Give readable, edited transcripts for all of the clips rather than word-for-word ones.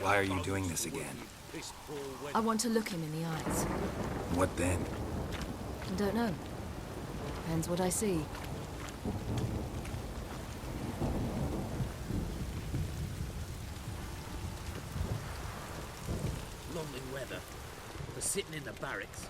Why are you doing this again? I want to look him in the eyes. What then? I don't know. Depends what I see. Lonely weather. We're sitting in the barracks.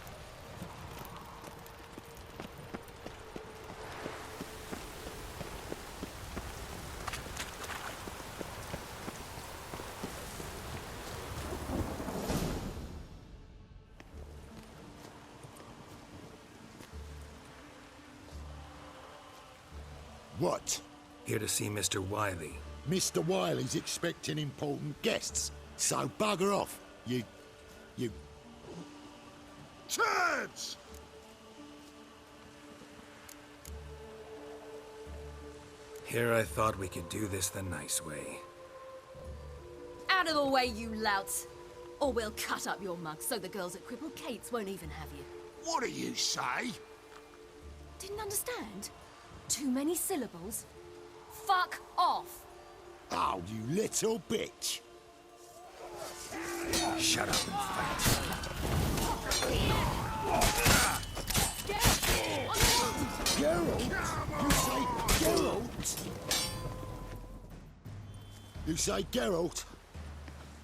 What? Here to see Mr. Wiley. Mr. Wiley's expecting important guests, so bugger off, you... Turds! Here I thought we could do this the nice way. Out of the way, you louts! Or we'll cut up your mug so the girls at Cripple Kate's won't even have you. What do you say? Didn't understand? Too many syllables? Fuck off! Oh, you little bitch! Shut up and fight. Geralt? You say Geralt? You say Geralt?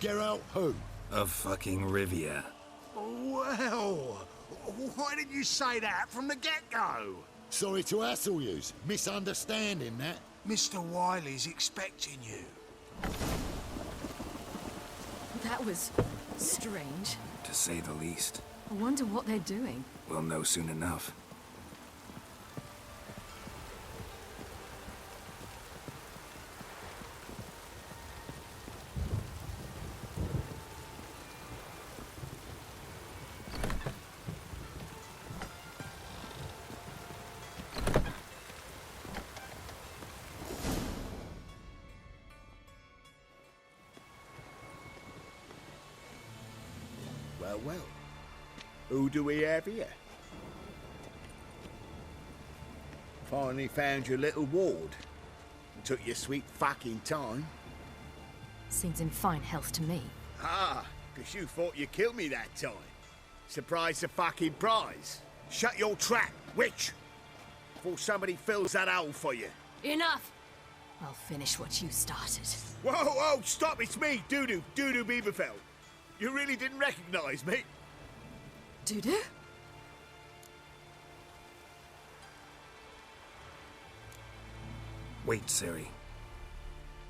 Geralt who? Of fucking Rivia. Well, why didn't you say that from the get-go? Sorry to hassle yous. Misunderstanding that. Mr. Wiley's expecting you. That was strange. To say the least. I wonder what they're doing. We'll know soon enough. Well. Who do we have here? Finally found your little ward. Took your sweet fucking time. Seems in fine health to me. Ah, because you thought you killed me that time. Surprise the fucking prize. Shut your trap, witch! Before somebody fills that hole for you. Enough! I'll finish what you started. Whoa, stop, it's me, Dudu Beaverfell. You really didn't recognize me? Dudu? Wait, Ciri.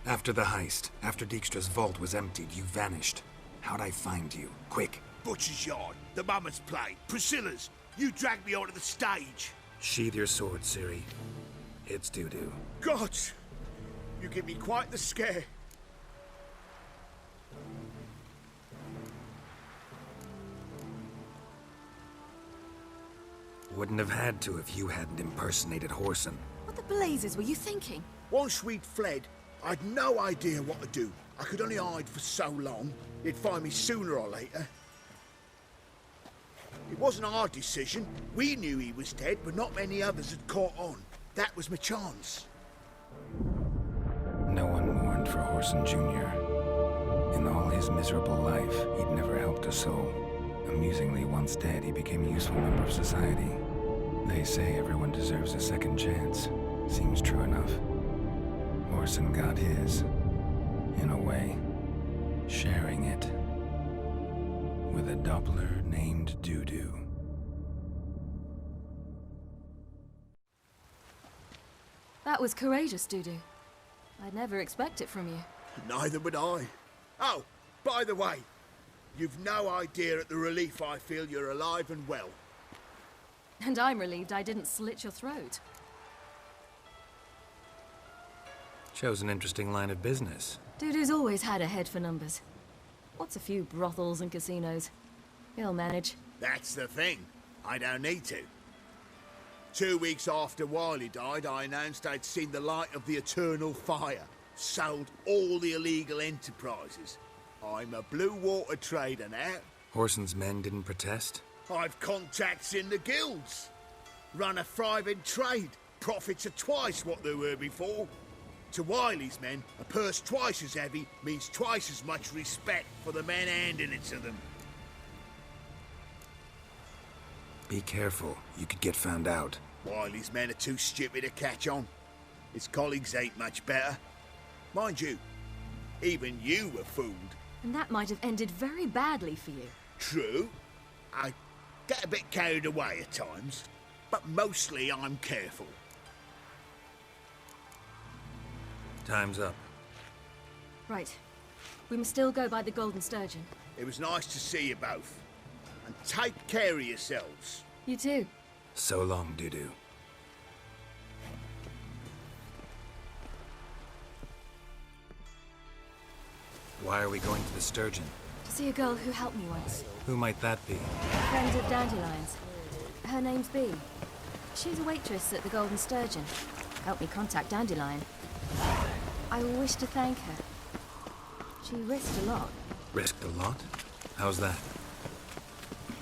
After the heist, after Dijkstra's vault was emptied, you vanished. How'd I find you? Quick. Butcher's Yard, the Mama's Play, Priscilla's. You dragged me onto the stage. Sheathe your sword, Ciri. It's Dudu. God! You give me quite the scare. Wouldn't have had to if you hadn't impersonated Whoreson. What the blazes were you thinking? Once we'd fled, I'd no idea what to do. I could only hide for so long. They'd find me sooner or later. It wasn't our decision. We knew he was dead, but not many others had caught on. That was my chance. No one mourned for Whoreson Jr. In all his miserable life, he'd never helped a soul. Amusingly, once dead, he became a useful member of society. They say everyone deserves a second chance. Seems true enough. Whoreson got his, in a way, sharing it with a Doppler named Dudu. That was courageous, Dudu. I'd never expect it from you. Neither would I. Oh, by the way, you've no idea at the relief I feel you're alive and well. And I'm relieved I didn't slit your throat. Chose an interesting line of business. Dudu's always had a head for numbers. What's a few brothels and casinos? He'll manage. That's the thing. I don't need to. 2 weeks after Wiley died, I announced I'd seen the light of the eternal fire. Sold all the illegal enterprises. I'm a blue water trader now. Whoreson's men didn't protest? I've contacts in the guilds. Run a thriving trade. Profits are twice what they were before. To Wiley's men, a purse twice as heavy means twice as much respect for the men handing it to them. Be careful. You could get found out. Wiley's men are too stupid to catch on. His colleagues ain't much better. Mind you, even you were fooled. And that might have ended very badly for you. True, I get a bit carried away at times, but mostly I'm careful. Time's up. Right. We must still go by the Golden Sturgeon. It was nice to see you both. And take care of yourselves. You too. So long, Dudu. Why are we going to the Sturgeon? To see a girl who helped me once. Who might that be? A friend of Dandelion's. Her name's Bee. She's a waitress at the Golden Sturgeon. Helped me contact Dandelion. I wish to thank her. She risked a lot. Risked a lot? How's that?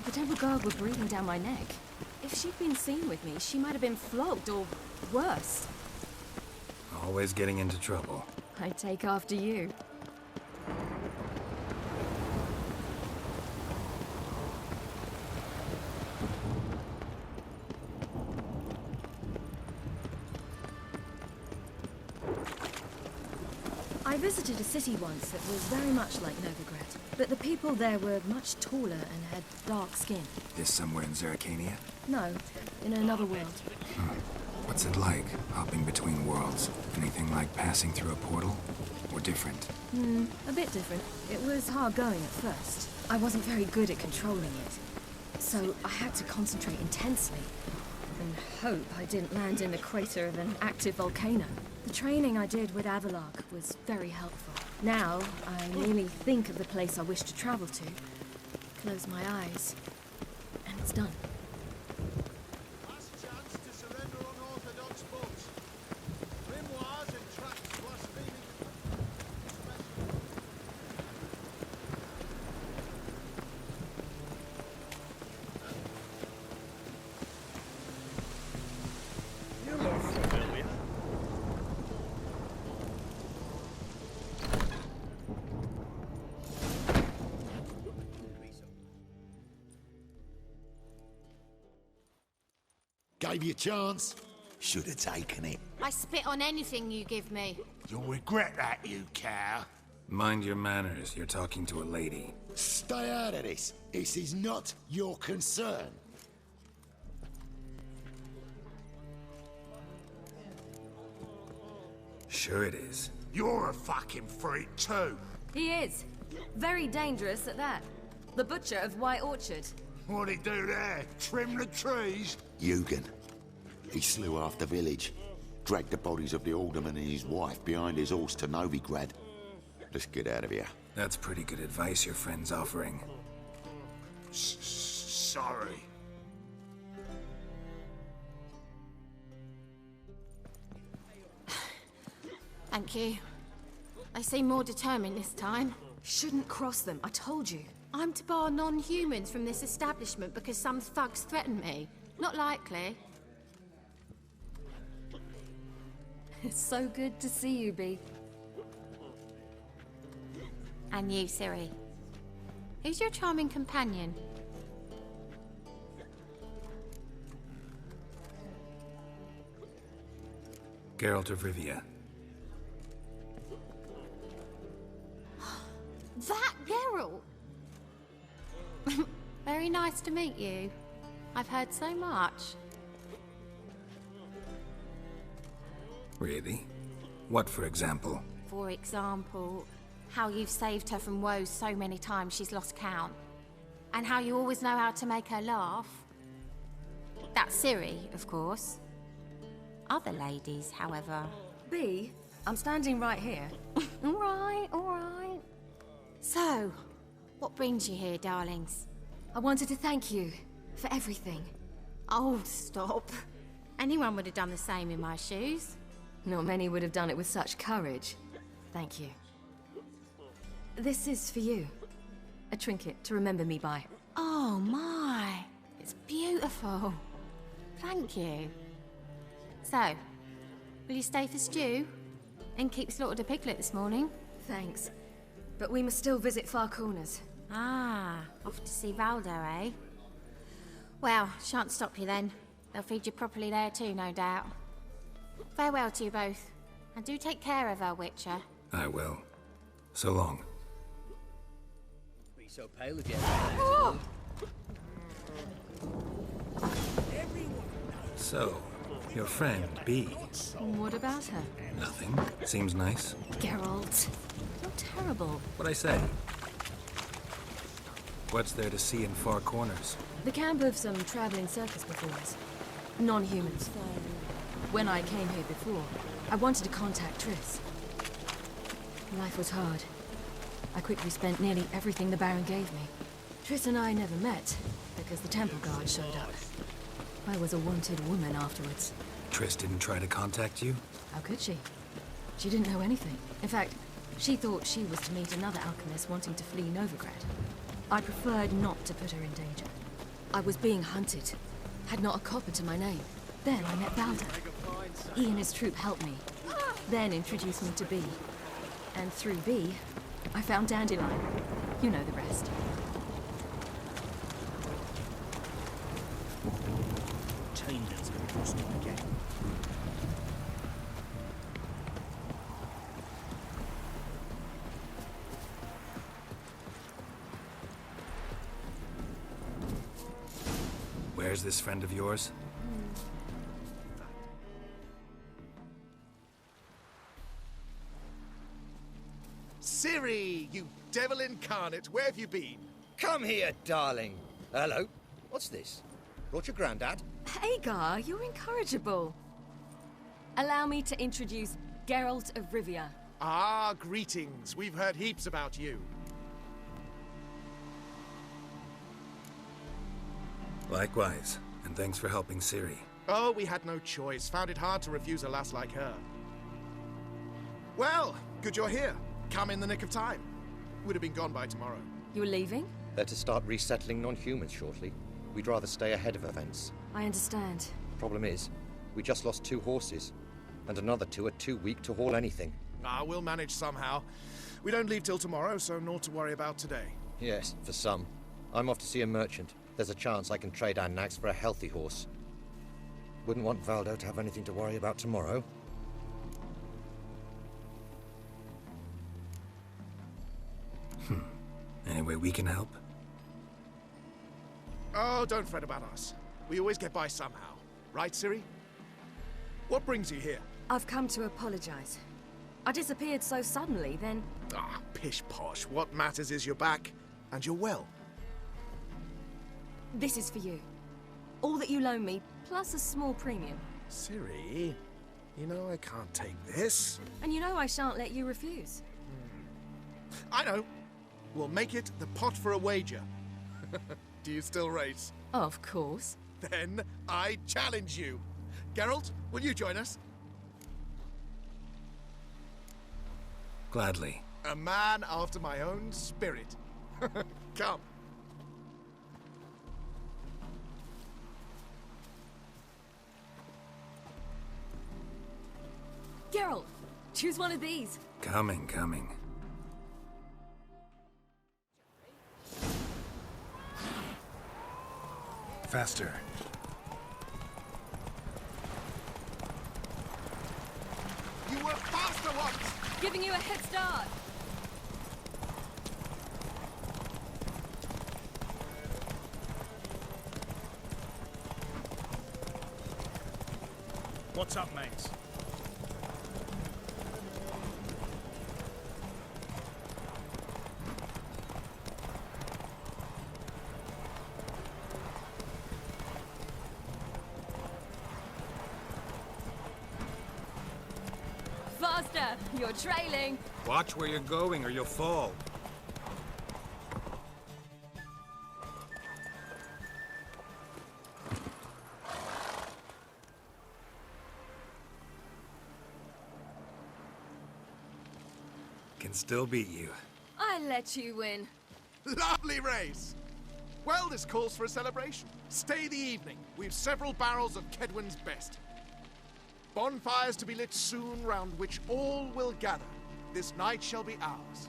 The Temple Guard were breathing down my neck. If she'd been seen with me, she might have been flogged or worse. Always getting into trouble. I take after you. I visited a city once that was very much like Novigrad, but the people there were much taller and had dark skin. This somewhere in Zerrikania? No, in another world. What's it like, hopping between worlds? Anything like passing through a portal? Or different? A bit different. It was hard going at first. I wasn't very good at controlling it. So I had to concentrate intensely and hope I didn't land in the crater of an active volcano. The training I did with Avalark was very helpful. Now, I merely think of the place I wish to travel to, close my eyes, and it's done. Last chance to surrender unorthodox books. Grimoires and tracts blaspheming. You look familiar. Gave you a chance. Should have taken it. I spit on anything you give me. You'll regret that, you cow. Mind your manners. You're talking to a lady. Stay out of this. This is not your concern. Sure it is. You're a fucking freak too. He is. Very dangerous at that. The butcher of White Orchard. What'd he do there? Trim the trees? Eugen. He slew half the village. Dragged the bodies of the alderman and his wife behind his horse to Novigrad. Let's get out of here. That's pretty good advice your friend's offering. Sorry. Thank you. They seem more determined this time. Shouldn't cross them, I told you. I'm to bar non-humans from this establishment because some thugs threaten me. Not likely. It's so good to see you, Bee. And you, Ciri. Who's your charming companion? Geralt of Rivia. That Geralt! Very nice to meet you. I've heard so much. Really? What, for example? For example, how you've saved her from woes so many times she's lost count. And how you always know how to make her laugh. That's Ciri, of course. Other ladies, however... Bee, I'm standing right here. All right, all right. So, what brings you here, darlings? I wanted to thank you for everything. Oh, stop. Anyone would have done the same in my shoes. Not many would have done it with such courage. Thank you. This is for you. A trinket to remember me by. Oh, my. It's beautiful. Thank you. So, will you stay for stew? Innkeep slaughtered a piglet this morning. Thanks. But we must still visit Far Corners. Ah, off to see Valdo, eh? Well, shan't stop you then. They'll feed you properly there too, no doubt. Farewell to you both. And do take care of our Witcher. I will. So long. Be so pale again. So, your friend, B. What about her? Nothing. Seems nice. Geralt. You're terrible. What'd I say? What's there to see in Far Corners? The camp of some traveling circus performers. Non-humans. When I came here before, I wanted to contact Triss. Life was hard. I quickly spent nearly everything the Baron gave me. Triss and I never met, because the Temple Guard showed up. I was a wanted woman afterwards. Triss didn't try to contact you? How could she? She didn't know anything. In fact, she thought she was to meet another alchemist wanting to flee Novigrad. I preferred not to put her in danger. I was being hunted. Had not a copper to my name. Then I met Valdo. He and his troop helped me. Then introduced me to B. And through B, I found Dandelion. You know the rest. Taylor's gonna cost him again. Where's this friend of yours? Ciri, you devil incarnate, where have you been? Come here, darling. Hello. What's this? Brought your granddad? Hagar, you're incorrigible. Allow me to introduce Geralt of Rivia. Ah, greetings. We've heard heaps about you. Likewise, and thanks for helping Ciri. Oh, we had no choice. Found it hard to refuse a lass like her. Well, good you're here. Come in the nick of time. Would have been gone by tomorrow. You're leaving? They're to start resettling non-humans shortly. We'd rather stay ahead of events. I understand. Problem is, we just lost 2 horses, and another 2 are too weak to haul anything. Ah, we'll manage somehow. We don't leave till tomorrow, so naught to worry about today. Yes, for some. I'm off to see a merchant. There's a chance I can trade our nags for a healthy horse. Wouldn't want Valdo to have anything to worry about tomorrow. Any way we can help? Oh, don't fret about us. We always get by somehow. Right, Ciri? What brings you here? I've come to apologize. I disappeared so suddenly, then... Ah, pish-posh. What matters is you're back, and you're well. This is for you. All that you loan me, plus a small premium. Ciri, you know I can't take this. And you know I shan't let you refuse. I know. We'll make it the pot for a wager. Do you still race? Of course. Then I challenge you. Geralt, will you join us? Gladly. A man after my own spirit. Come. Geralt, choose one of these. Coming. Faster. You were faster once! Giving you a head start. What's up, mates? Faster! You're trailing. Watch where you're going or you'll fall. Can still beat you. I let you win. Lovely race! Well, this calls for a celebration. Stay the evening. We've several barrels of Kedwin's best. Bonfires to be lit soon, round which all will gather. This night shall be ours.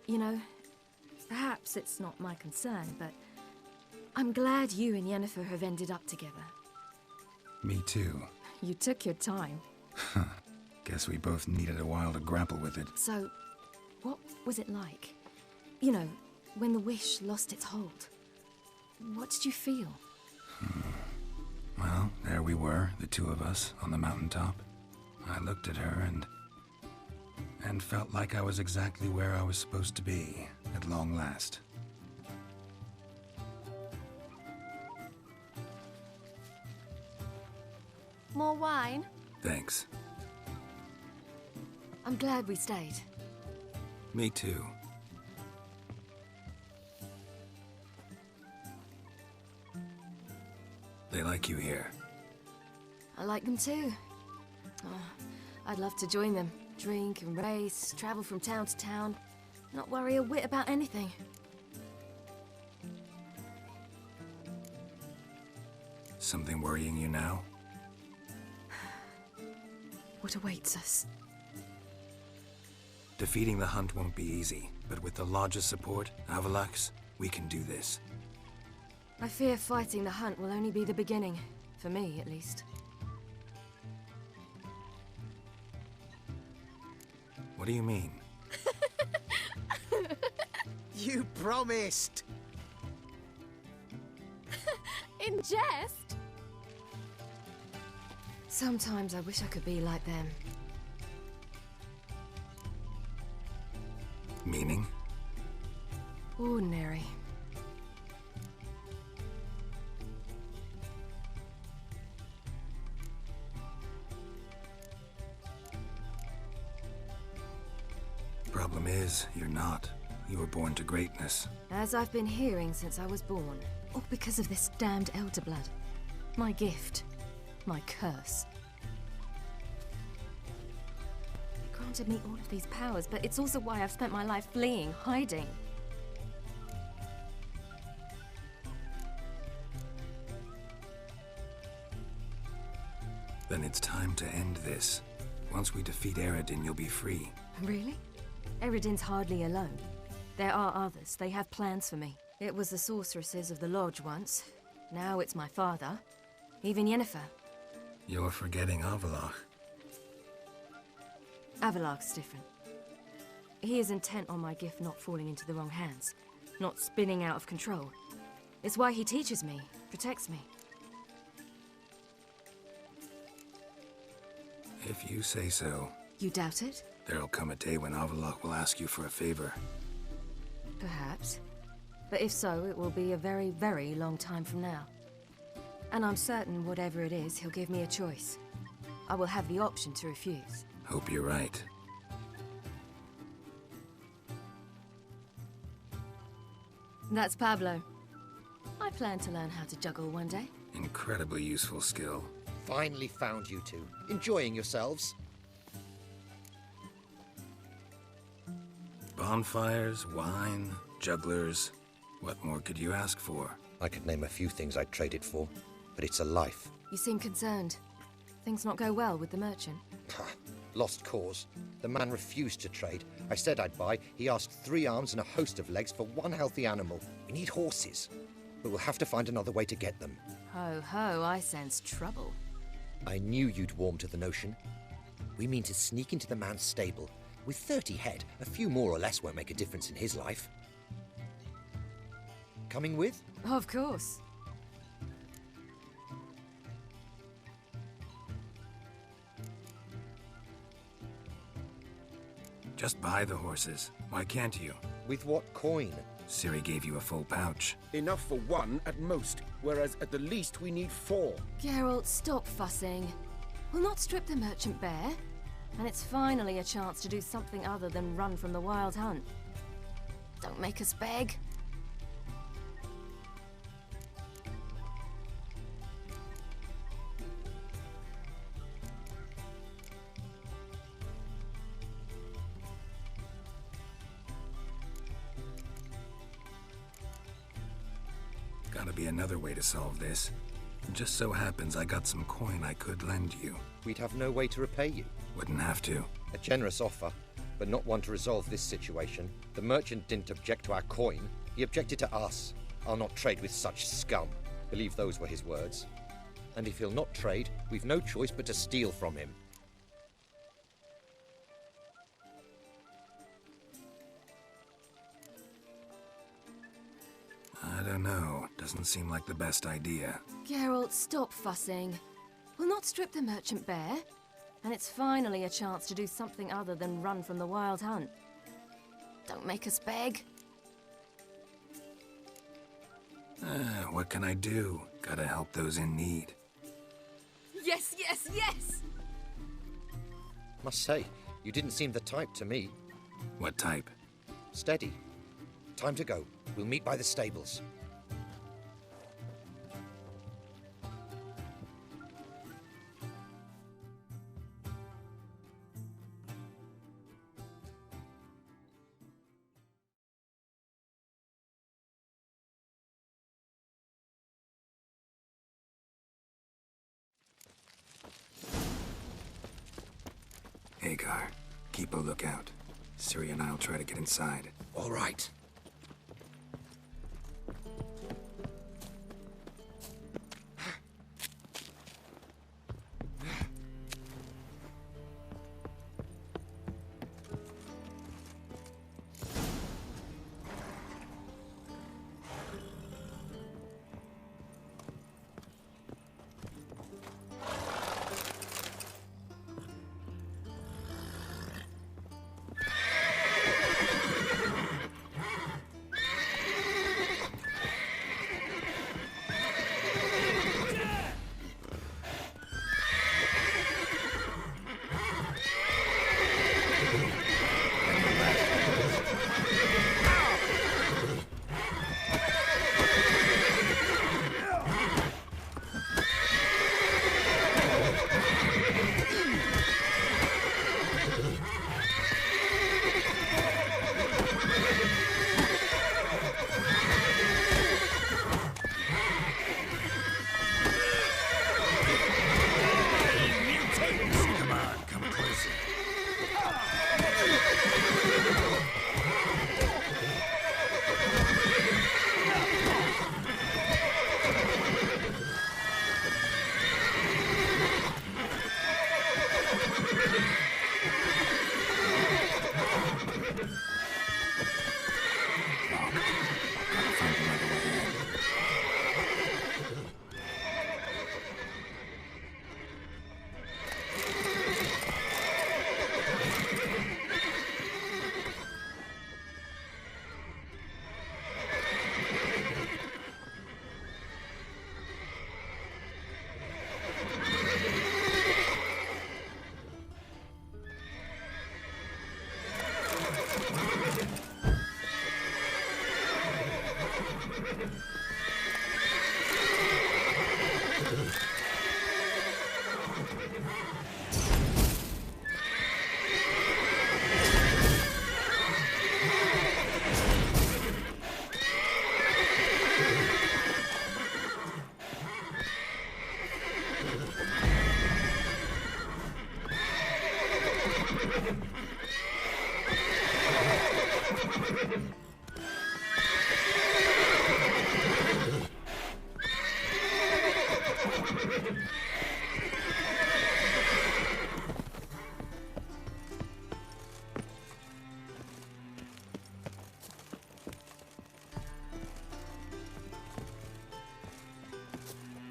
You know, perhaps it's not my concern, but I'm glad you and Yennefer have ended up together. Me too. You took your time. Guess we both needed a while to grapple with it. So, what was it like? You know, when the wish lost its hold. What did you feel? Well, there we were, the two of us, on the mountaintop. I looked at her and felt like I was exactly where I was supposed to be, at long last. More wine? Thanks. I'm glad we stayed. Me too. They like you here. I like them too. Oh, I'd love to join them. Drink and race, travel from town to town. Not worry a whit about anything. Something worrying you now? What awaits us? Defeating the hunt won't be easy, but with the Lodge's support, Avalax, we can do this. I fear fighting the hunt will only be the beginning. For me, at least. What do you mean? You promised! In jest? Sometimes I wish I could be like them. Meaning? Ordinary. Problem is, you're not. You were born to greatness. As I've been hearing since I was born. All because of this damned elder blood. My gift. My curse. It granted me all of these powers, but it's also why I've spent my life fleeing, hiding. Then it's time to end this. Once we defeat Eredin, you'll be free. Really? Eredin's hardly alone. There are others. They have plans for me. It was the sorceresses of the Lodge once. Now it's my father. Even Yennefer. You're forgetting Avalach. Avalach's different. He is intent on my gift not falling into the wrong hands. Not spinning out of control. It's why he teaches me, protects me. If you say so. You doubt it? There'll come a day when Avalach will ask you for a favor. Perhaps. But if so, it will be a very, very long time from now. And I'm certain whatever it is, he'll give me a choice. I will have the option to refuse. Hope you're right. That's Pablo. I plan to learn how to juggle one day. Incredibly useful skill. Finally found you two. Enjoying yourselves? Bonfires, wine, jugglers. What more could you ask for? I could name a few things I'd trade it for, but it's a life. You seem concerned. Things not go well with the merchant. Lost cause. The man refused to trade. I said I'd buy. He asked 3 arms and a host of legs for 1 healthy animal. We need horses, but we'll have to find another way to get them. Ho ho, I sense trouble. I knew you'd warm to the notion. We mean to sneak into the man's stable. With 30 head, a few more or less won't make a difference in his life. Coming with? Of course. Just buy the horses. Why can't you? With what coin? Ciri gave you a full pouch. Enough for 1 at most, whereas at the least we need 4. Geralt, stop fussing. We'll not strip the merchant bare. And it's finally a chance to do something other than run from the wild hunt. Don't make us beg. Gotta be another way to solve this. It just so happens I got some coin I could lend you. We'd have no way to repay you. Wouldn't have to. A generous offer, but not one to resolve this situation. The merchant didn't object to our coin. He objected to us. I'll not trade with such scum. Believe those were his words. And if he'll not trade, we've no choice but to steal from him. I don't know. Doesn't seem like the best idea. Geralt, stop fussing. We'll not strip the merchant bare. And it's finally a chance to do something other than run from the wild hunt. Don't make us beg. What can I do? Gotta help those in need. Yes, yes, yes! Must say, you didn't seem the type to me. What type? Steady. Time to go. We'll meet by the stables. Hagar, keep a lookout. Ciri and I'll try to get inside. All right.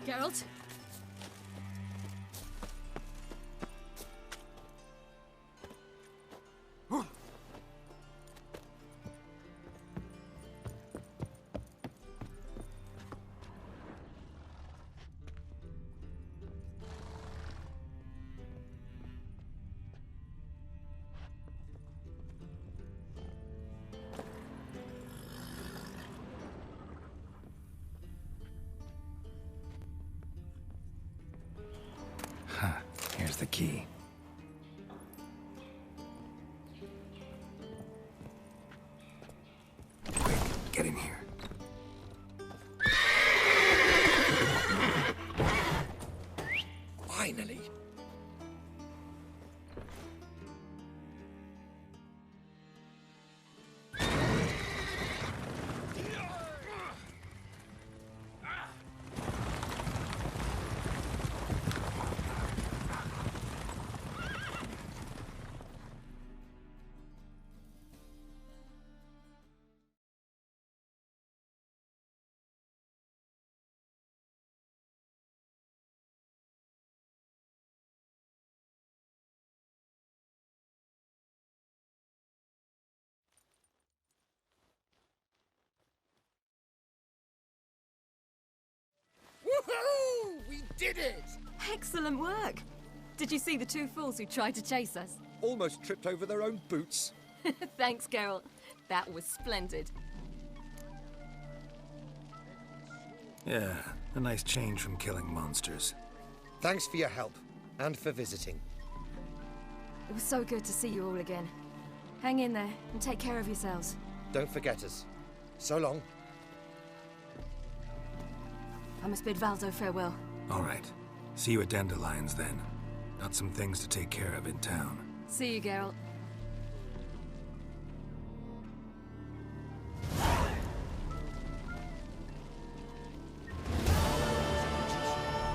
Geralt? Here's the key. Quick, get in here. did it! Excellent work! Did you see the two fools who tried to chase us? Almost tripped over their own boots. Thanks, Geralt. That was splendid. Yeah, a nice change from killing monsters. Thanks for your help, and for visiting. It was so good to see you all again. Hang in there, and take care of yourselves. Don't forget us. So long. I must bid Valdo farewell. All right. See you at Dandelions, then. Got some things to take care of in town. See you, Geralt.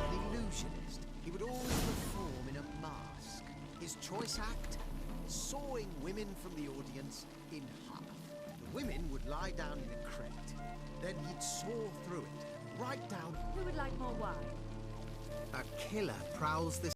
An illusionist. He would always perform in a mask. His choice act? Sawing women from the audience in half. The women would lie down in a crate. Then he'd saw through it, right down. Who would like more wine? A killer prowls this